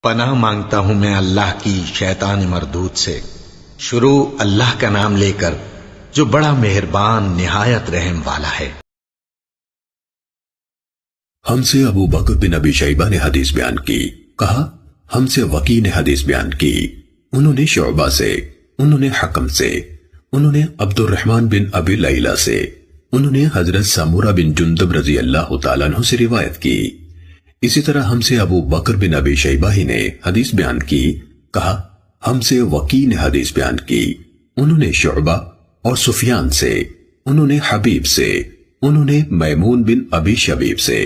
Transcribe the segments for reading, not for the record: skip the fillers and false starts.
پناہ مانگتا ہوں میں اللہ کی شیطان مردود سے۔ شروع اللہ کا نام لے کر جو بڑا مہربان نہایت رحم والا ہے۔ ہم سے ابو بکر بن ابی شیبہ نے حدیث بیان کی، کہا ہم سے وکی نے حدیث بیان کی، انہوں نے شعبہ سے، انہوں نے حکم سے، انہوں نے عبد الرحمن بن ابی لیلہ سے، انہوں نے حضرت سمورہ بن جندب رضی اللہ تعالیٰ عنہ سے روایت کی۔ اسی طرح ہم سے ابو بکر بن ابی شیبہ ہی نے حدیث بیان کی، کہا ہم سے وکی نے حدیث بیان کی، انہوں نے شعبہ اور سفیان سے، انہوں نے حبیب سے، انہوں نے میمون بن ابی شبیب سے،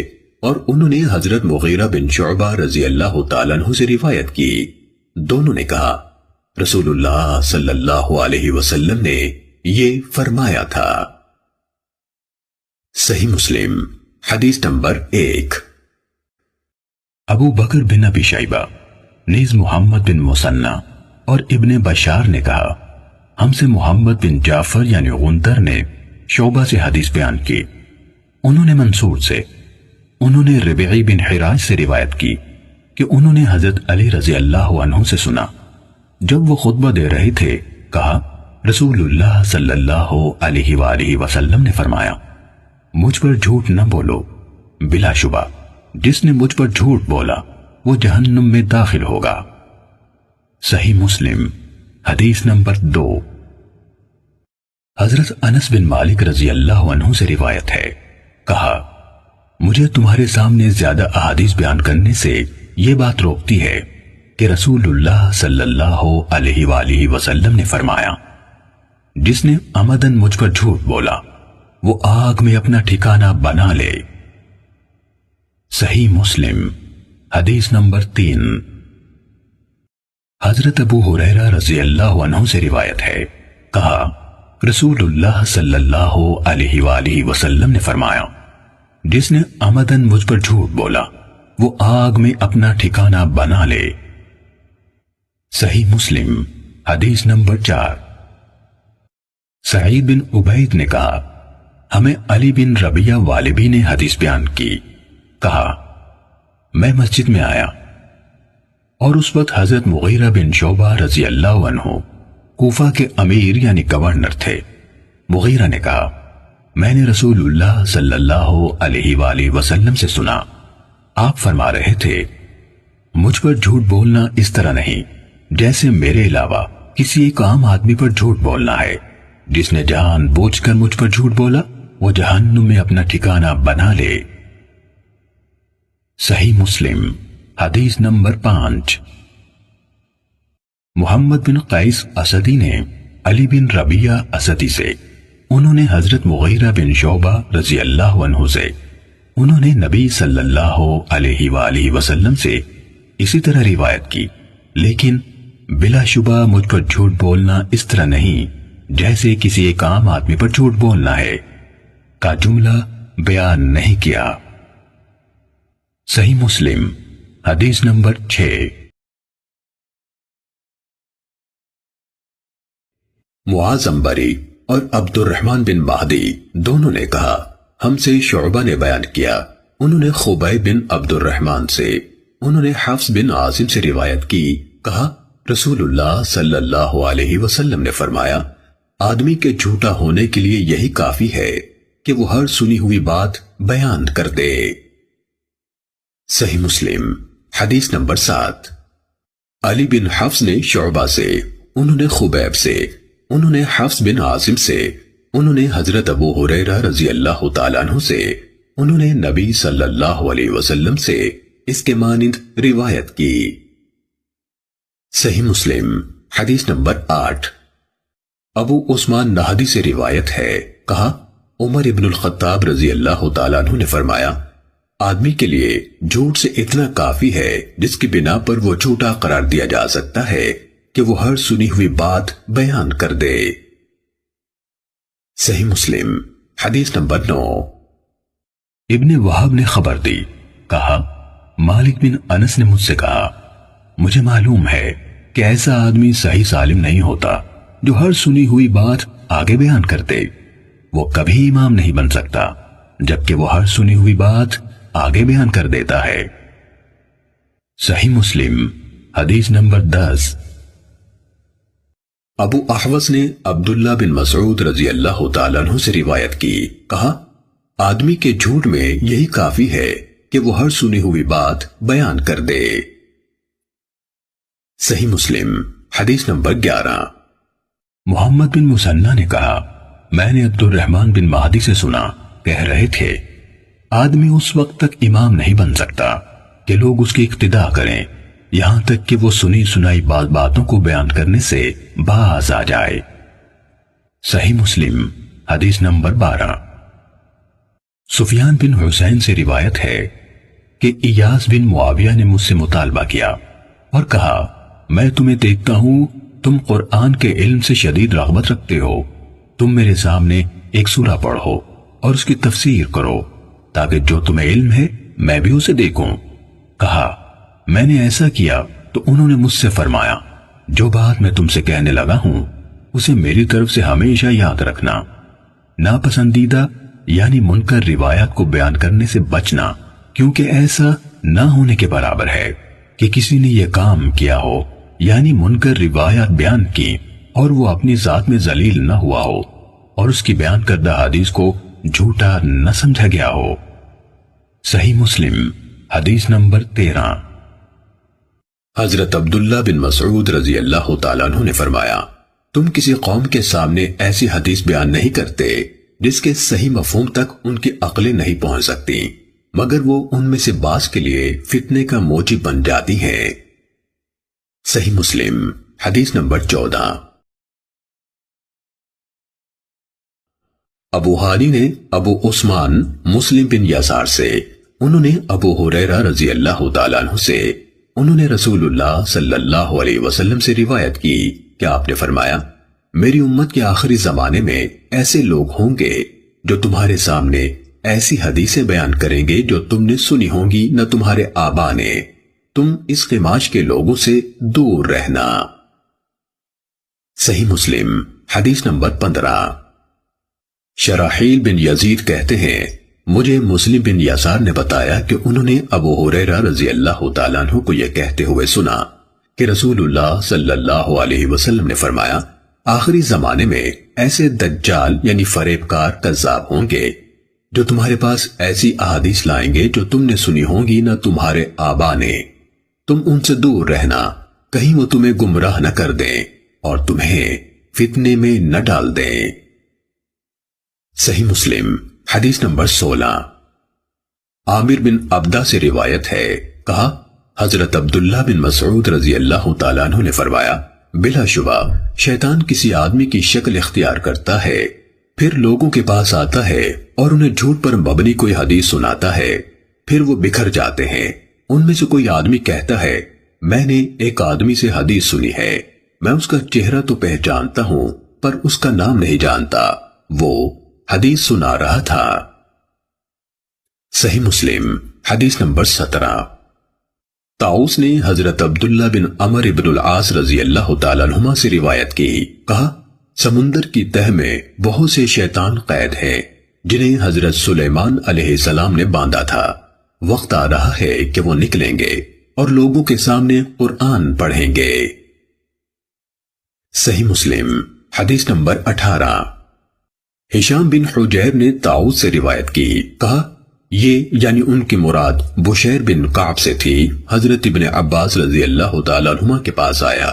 اور انہوں نے حضرت مغیرہ بن شعبہ رضی اللہ تعالیٰ عنہ سے روایت کی۔ دونوں نے کہا رسول اللہ صلی اللہ علیہ وسلم نے یہ فرمایا تھا۔ صحیح مسلم حدیث نمبر 1۔ ابو بکر بن ابی شیبہ نیز محمد بن مثنی اور ابن بشار نے کہا ہم سے محمد بن جعفر یعنی غندر نے شعبہ سے حدیث بیان کی، انہوں نے منصور سے، انہوں نے ربعی بن حراج سے روایت کی کہ انہوں نے حضرت علی رضی اللہ عنہ سے سنا، جب وہ خطبہ دے رہے تھے کہا رسول اللہ صلی اللہ علیہ وآلہ وسلم نے فرمایا مجھ پر جھوٹ نہ بولو، بلا شبہ جس نے مجھ پر جھوٹ بولا وہ جہنم میں داخل ہوگا۔ صحیح مسلم حدیث نمبر 2۔ حضرت انس بن مالک رضی اللہ عنہ سے روایت ہے، کہا مجھے تمہارے سامنے زیادہ احادیث بیان کرنے سے یہ بات روکتی ہے کہ رسول اللہ صلی اللہ علیہ وآلہ وسلم نے فرمایا جس نے عمدن مجھ پر جھوٹ بولا وہ آگ میں اپنا ٹھکانہ بنا لے۔ صحیح مسلم حدیث نمبر 3۔ حضرت ابو ہریرہ رضی اللہ عنہ سے روایت ہے، کہا رسول اللہ صلی اللہ علیہ وآلہ وسلم نے فرمایا جس نے عمدن مجھ پر جھوٹ بولا وہ آگ میں اپنا ٹھکانہ بنا لے۔ صحیح مسلم حدیث نمبر 4۔ سعید بن عبید نے کہا ہمیں علی بن ربیہ والبی نے حدیث بیان کی، کہا میں مسجد میں آیا اور اس وقت حضرت مغیرہ بن شعبہ رضی اللہ عنہ کوفہ کے امیر یعنی گورنر تھے۔ مغیرہ نے کہا میں نے رسول اللہ صلی اللہ علیہ وآلہ وسلم سے سنا، آپ فرما رہے تھے مجھ پر جھوٹ بولنا اس طرح نہیں جیسے میرے علاوہ کسی ایک عام آدمی پر جھوٹ بولنا ہے، جس نے جان بوجھ کر مجھ پر جھوٹ بولا وہ جہنم میں اپنا ٹھکانہ بنا لے۔ صحیح مسلم حدیث نمبر 5۔ محمد بن قیس اسدی نے علی بن ربیہ اسدی سے، انہوں نے حضرت مغیرہ بن شعبہ رضی اللہ عنہ سے، انہوں نے نبی صلی اللہ علیہ وآلہ وسلم سے اسی طرح روایت کی، لیکن بلا شبہ مجھ پر جھوٹ بولنا اس طرح نہیں جیسے کسی ایک عام آدمی پر جھوٹ بولنا ہے کا جملہ بیان نہیں کیا۔ صحیح مسلم حدیث نمبر 6۔ معاذ عنبری اور عبد الرحمن بن مہدی دونوں نے کہا ہم سے شعبہ نے بیان کیا، انہوں نے خبیب بن عبد الرحمن سے، انہوں نے حفص بن عاصم سے روایت کی، کہا رسول اللہ صلی اللہ علیہ وسلم نے فرمایا آدمی کے جھوٹا ہونے کے لیے یہی کافی ہے کہ وہ ہر سنی ہوئی بات بیان کر دے۔ صحیح مسلم حدیث نمبر 7۔ علی بن حفص نے شعبہ سے، انہوں نے خبیب سے، انہوں نے حفص بن عاصم سے، انہوں نے حضرت ابو ہریرہ رضی اللہ تعالیٰ عنہ سے، انہوں نے نبی صلی اللہ علیہ وسلم سے اس کے مانند روایت کی۔ صحیح مسلم حدیث نمبر 8۔ ابو عثمان نہدی سے روایت ہے، کہا عمر ابن الخطاب رضی اللہ تعالیٰ عنہ نے فرمایا آدمی کے لیے جھوٹ سے اتنا کافی ہے جس کی بنا پر وہ جھوٹا قرار دیا جا سکتا ہے کہ وہ ہر سنی ہوئی بات بیان کر دے۔ صحیح مسلم حدیث نمبر 9۔ ابن وہب نے خبر دی، کہا مالک بن انس نے مجھ سے کہا مجھے معلوم ہے کہ ایسا آدمی صحیح سالم نہیں ہوتا جو ہر سنی ہوئی بات آگے بیان کر دے، وہ کبھی امام نہیں بن سکتا جبکہ وہ ہر سنی ہوئی بات آگے بیان کر دیتا ہے۔ صحیح مسلم حدیث نمبر 10۔ ابو احوص نے عبداللہ بن مسعود رضی اللہ تعالیٰ عنہ سے روایت کی، کہا آدمی کے جھوٹ میں یہی کافی ہے کہ وہ ہر سنی ہوئی بات بیان کر دے۔ صحیح مسلم حدیث نمبر 11۔ محمد بن مسنہ نے کہا میں نے عبد الرحمن بن مہدی سے سنا، کہہ رہے تھے آدمی اس وقت تک امام نہیں بن سکتا کہ لوگ اس کی اقتداء کریں یہاں تک کہ وہ سنی سنائی باتوں کو بیان کرنے سے باز آ جائے۔ صحیح مسلم حدیث نمبر 12۔ سفیان بن حسین سے روایت ہے کہ ایاس بن معاویہ نے مجھ سے مطالبہ کیا اور کہا میں تمہیں دیکھتا ہوں تم قرآن کے علم سے شدید رغبت رکھتے ہو، تم میرے سامنے ایک سورہ پڑھو اور اس کی تفسیر کرو تاکہ جو تمہیں علم ہے میں بھی اسے دیکھوں۔ کہا میں نے ایسا کیا تو انہوں نے مجھ سے فرمایا جو بات میں تم سے کہنے لگا ہوں اسے میری طرف سے ہمیشہ یاد رکھنا، ناپسندیدہ یعنی منکر روایات کو بیان کرنے سے بچنا، کیونکہ ایسا نہ ہونے کے برابر ہے کہ کسی نے یہ کام کیا ہو یعنی منکر روایات بیان کی اور وہ اپنی ذات میں ذلیل نہ ہوا ہو اور اس کی بیان کردہ حدیث کو جھوٹا نہ سمجھا گیا ہو۔ صحیح مسلم حدیث نمبر 13۔ حضرت عبداللہ بن مسعود رضی اللہ تعالیٰ عنہ نے فرمایا تم کسی قوم کے سامنے ایسی حدیث بیان نہیں کرتے جس کے صحیح مفہوم تک ان کی عقلیں نہیں پہنچ سکتی مگر وہ ان میں سے بعض کے لیے فتنے کا موجب بن جاتی ہیں۔ صحیح مسلم حدیث نمبر 14۔ ابو حانی نے ابو عثمان مسلم بن یسار سے، انہوں نے ابو ہریرہ رضی اللہ تعالیٰ عنہ سے، انہوں نے رسول اللہ صلی اللہ علیہ وسلم سے روایت کی کہ آپ نے فرمایا میری امت کے آخری زمانے میں ایسے لوگ ہوں گے جو تمہارے سامنے ایسی حدیثیں بیان کریں گے جو تم نے سنی ہوں گی نہ تمہارے آبا نے، تم اس قماش کے لوگوں سے دور رہنا۔ صحیح مسلم حدیث نمبر 15۔ شراحیل بن یزید کہتے ہیں مجھے مسلم بن یسار نے بتایا کہ انہوں نے ابو ہریرہ رضی اللہ تعالیٰ عنہ کو یہ کہتے ہوئے سنا کہ رسول اللہ صلی اللہ علیہ وسلم نے فرمایا آخری زمانے میں ایسے دجال یعنی فریب کار کذاب ہوں گے جو تمہارے پاس ایسی احادیث لائیں گے جو تم نے سنی ہوں گی نہ تمہارے آبا نے، تم ان سے دور رہنا کہیں وہ تمہیں گمراہ نہ کر دیں اور تمہیں فتنے میں نہ ڈال دیں۔ صحیح مسلم حدیث نمبر 16۔ عامر بن عبدہ سے روایت ہے، کہا حضرت عبداللہ بن مسعود رضی اللہ تعالیٰ عنہ نے فرمایا بلا شبہ شیطان کسی آدمی کی شکل اختیار کرتا ہے، پھر لوگوں کے پاس آتا ہے اور انہیں جھوٹ پر مبنی کوئی حدیث سناتا ہے، پھر وہ بکھر جاتے ہیں۔ ان میں سے کوئی آدمی کہتا ہے میں نے ایک آدمی سے حدیث سنی ہے، میں اس کا چہرہ تو پہچانتا ہوں پر اس کا نام نہیں جانتا، وہ حدیث سنا رہا تھا۔ صحیح مسلم حدیث نمبر 17۔ طاؤس نے حضرت عبداللہ بن عمر بن العاص رضی اللہ تعالیٰ عنہما سے روایت کی، کہا سمندر کی تہ میں بہت سے شیطان قید ہیں جنہیں حضرت سلیمان علیہ السلام نے باندھا تھا، وقت آ رہا ہے کہ وہ نکلیں گے اور لوگوں کے سامنے قرآن پڑھیں گے۔ صحیح مسلم حدیث نمبر 18۔ ہشام بن حجیر نے طاؤس سے روایت کی، کہا یہ یعنی ان کی مراد بشیر بن کعب سے تھی، حضرت ابن عباس رضی اللہ تعالیٰ عنہما کے پاس آیا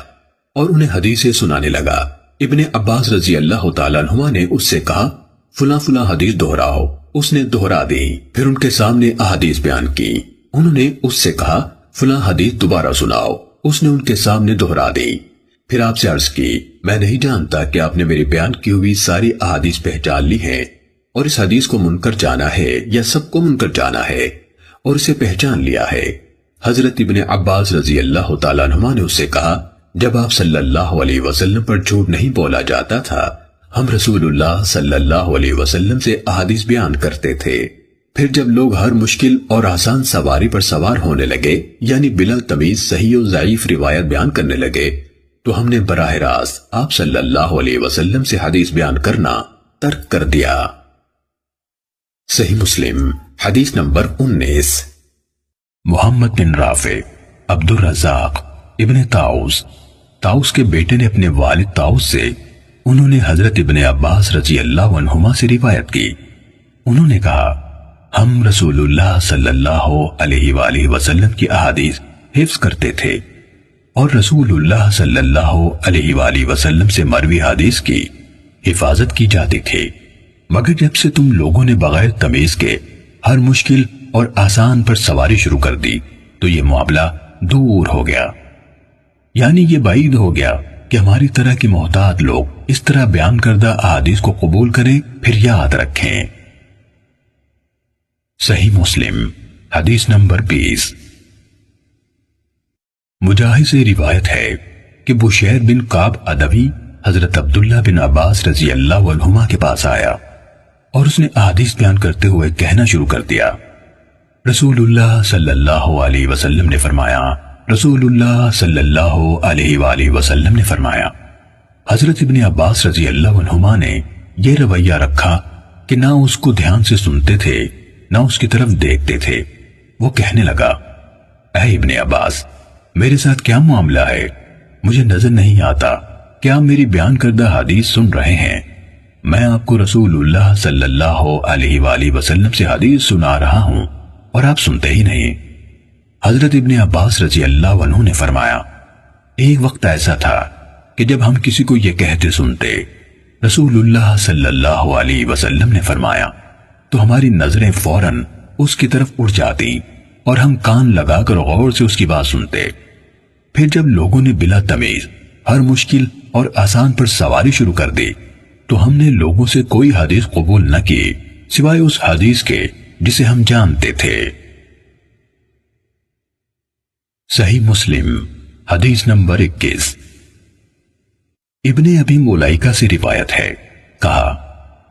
اور انہیں حدیثیں سنانے لگا۔ ابن عباس رضی اللہ تعالیٰ عنہما نے اس سے کہا فلاں فلاں حدیث دہراؤ، اس نے دہرا دی، پھر ان کے سامنے احادیث بیان کی۔ انہوں نے اس سے کہا فلاں حدیث دوبارہ سناؤ، اس نے ان کے سامنے دہرا دی۔ پھر آپ سے عرض کی میں نہیں جانتا کہ آپ نے میری بیان کی ہوئی ساری احادیث پہچان لی ہیں اور اس حدیث کو منکر جانا ہے یا سب کو منکر جانا ہے اور اسے پہچان لیا ہے۔ حضرت ابن عباس رضی اللہ تعالیٰ عنہما نے اس سے کہا جب آپ صلی اللہ علیہ وسلم پر جھوٹ نہیں بولا جاتا تھا ہم رسول اللہ صلی اللہ علیہ وسلم سے احادیث بیان کرتے تھے، پھر جب لوگ ہر مشکل اور آسان سواری پر سوار ہونے لگے یعنی بلا تمیز صحیح و ضعیف روایت بیان کرنے لگے تو ہم نے براہ راست آپ صلی اللہ علیہ وسلم سے حدیث بیان کرنا ترک کر دیا۔ صحیح مسلم حدیث نمبر 19۔ محمد بن رافع، عبد الرزاق، ابن طاؤس کے بیٹے نے اپنے والد طاؤس سے، انہوں نے حضرت ابن عباس رضی اللہ عنہما سے روایت کی، انہوں نے کہا ہم رسول اللہ صلی اللہ علیہ وآلہ وسلم کی احادیث حفظ کرتے تھے اور رسول اللہ صلی اللہ علیہ وآلہ وسلم سے مروی حدیث کی حفاظت کی جاتی تھی، مگر جب سے تم لوگوں نے بغیر تمیز کے ہر مشکل اور آسان پر سواری شروع کر دی تو یہ معاملہ دور ہو گیا، یعنی یہ بعید ہو گیا کہ ہماری طرح کے محتاط لوگ اس طرح بیان کردہ احادیث کو قبول کریں پھر یاد رکھیں۔ صحیح مسلم حدیث نمبر 20۔ مجاہد سے روایت ہے کہ بشیر بن کعب ادوی حضرت عبداللہ بن عباس رضی اللہ عنہما کے پاس آیا اور اس نے احادیث بیان کرتے ہوئے کہنا شروع کر دیا، رسول اللہ صلی اللہ علیہ وسلم نے فرمایا، رسول اللہ صلی اللہ علیہ وآلہ وسلم نے فرمایا۔ حضرت ابن عباس رضی اللہ عنہما نے یہ رویہ رکھا کہ نہ اس کو دھیان سے سنتے تھے نہ اس کی طرف دیکھتے تھے۔ وہ کہنے لگا، اے ابن عباس، میرے ساتھ کیا معاملہ ہے؟ مجھے نظر نہیں آتا کہ آپ میری بیان کردہ حدیث سن رہے ہیں، میں آپ کو رسول اللہ صلی اللہ علیہ وآلہ وسلم سے حدیث سنا رہا ہوں اور آپ سنتے ہی نہیں۔ حضرت ابن عباس رضی اللہ عنہ نے فرمایا، ایک وقت ایسا تھا کہ جب ہم کسی کو یہ کہتے سنتے، رسول اللہ صلی اللہ علیہ وسلم نے فرمایا، تو ہماری نظریں فوراً اس کی طرف اڑ جاتی اور ہم کان لگا کر غور سے اس کی بات سنتے۔ پھر جب لوگوں نے بلا تمیز ہر مشکل اور آسان پر سواری شروع کر دی تو ہم نے لوگوں سے کوئی حدیث قبول نہ کی سوائے اس حدیث کے جسے ہم جانتے تھے۔ صحیح مسلم حدیث نمبر 21۔ ابن ابی ملائکہ سے روایت ہے، کہا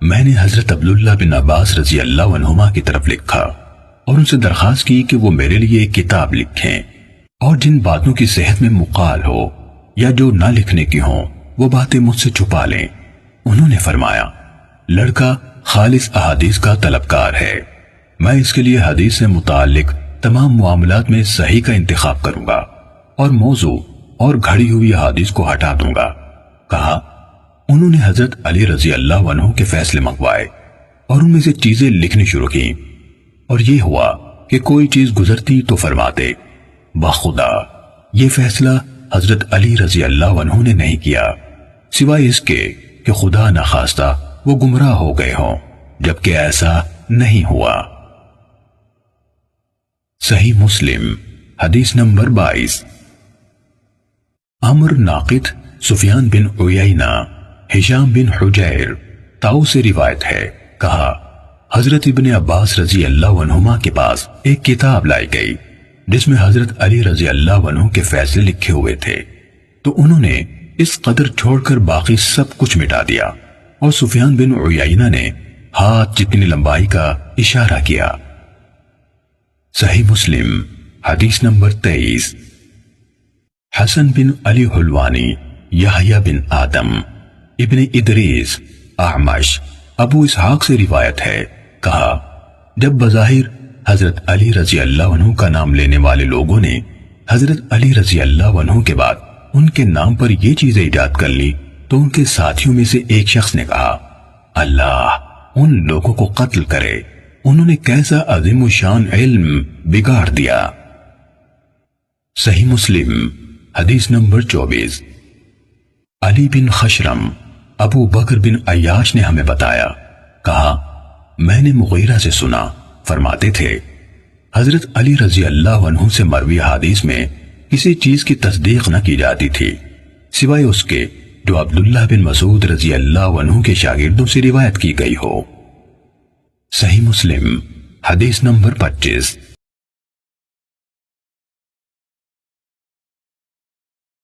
میں نے حضرت عبداللہ بن عباس رضی اللہ عنہما کی طرف لکھا اور ان سے درخواست کی کہ وہ میرے لیے ایک کتاب لکھیں اور جن باتوں کی صحت میں مقال ہو یا جو نہ لکھنے کی ہوں وہ باتیں مجھ سے چھپا لیں۔ انہوں نے فرمایا، لڑکا خالص احادیث کا طلبکار ہے، میں اس کے لیے حدیث سے متعلق تمام معاملات میں صحیح کا انتخاب کروں گا اور موضوع اور گھڑی ہوئی احادیث کو ہٹا دوں گا۔ کہا، انہوں نے حضرت علی رضی اللہ عنہ کے فیصلے منگوائے اور ان میں سے چیزیں لکھنی شروع کی، اور یہ ہوا کہ کوئی چیز گزرتی تو فرماتے، بخدا یہ فیصلہ حضرت علی رضی اللہ عنہ نے نہیں کیا سوائے اس کے کہ خدا نخواستہ وہ گمراہ ہو گئے ہوں، جبکہ ایسا نہیں ہوا۔ صحیح مسلم حدیث نمبر 22۔ عمر ناقد، سفیان بن عیینہ، ہشام بن حجیر، طاؤس سے روایت ہے، کہا حضرت ابن عباس رضی اللہ عنہما کے پاس ایک کتاب لائی گئی جس میں حضرت علی رضی اللہ عنہ کے فیصلے لکھے ہوئے تھے، تو انہوں نے اس قدر چھوڑ کر باقی سب کچھ مٹا دیا اور سفیان بن عیینہ نے ہاتھ جتنی لمبائی کا اشارہ کیا۔ صحیح مسلم حدیث نمبر 23۔ حسن بن علی حلوانی، یحییٰ بن آدم، ابن ادریس، اعمش، ابو اسحاق سے روایت ہے، کہا جب بظاہر حضرت علی رضی اللہ عنہ کا نام لینے والے لوگوں نے حضرت علی رضی اللہ عنہ کے بعد ان کے نام پر یہ چیزیں ایجاد کر لی تو ان کے ساتھیوں میں سے ایک شخص نے کہا، اللہ ان لوگوں کو قتل کرے، انہوں نے کیسا عظیم و شان علم بگاڑ دیا۔ صحیح مسلم حدیث نمبر 24۔ علی بن خشرم، ابو بکر بن عیاش نے ہمیں بتایا، کہا میں نے مغیرہ سے سنا، فرماتے تھے حضرت علی رضی اللہ عنہ سے مروی حدیث میں کسی چیز کی تصدیق نہ کی جاتی تھی سوائے اس کے جو عبداللہ بن مسعود رضی اللہ عنہ کے شاگردوں سے روایت کی گئی ہو۔ صحیح مسلم حدیث نمبر 25۔